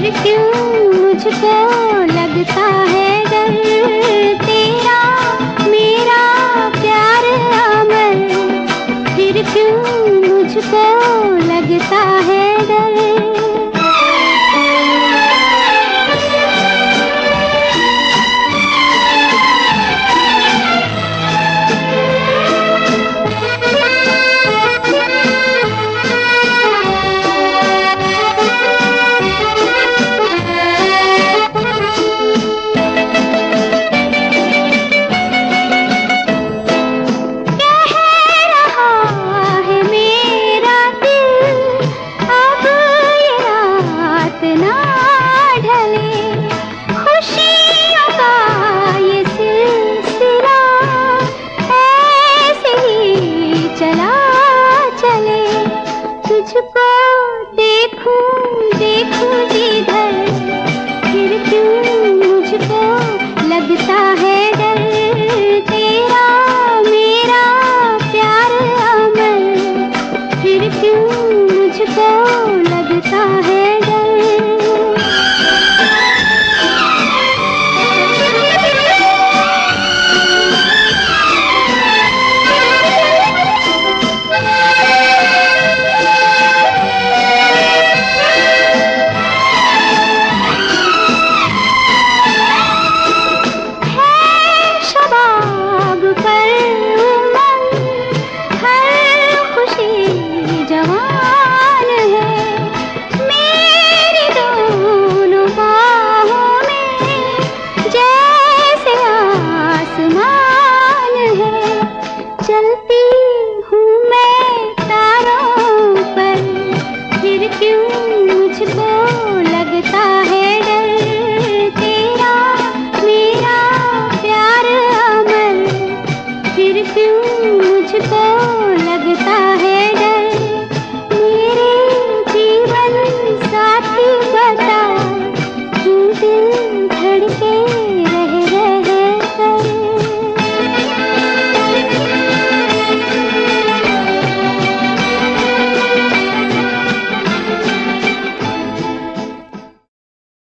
फिर क्यों मुझको लगता है डर, तेरा मेरा प्यार अमर, फिर क्यों मुझको लगता है डर। तुझको देखूं देखूं जिधर, फिर क्यों मुझको लगता है डर, तेरा मेरा प्यार अमर, फिर क्यों मुझको लगता है डर। चलती हूँ मैं तारों पर, फिर क्यों मुझको लगता है डर, तेरा मेरा प्यार अमर, फिर क्यों मुझको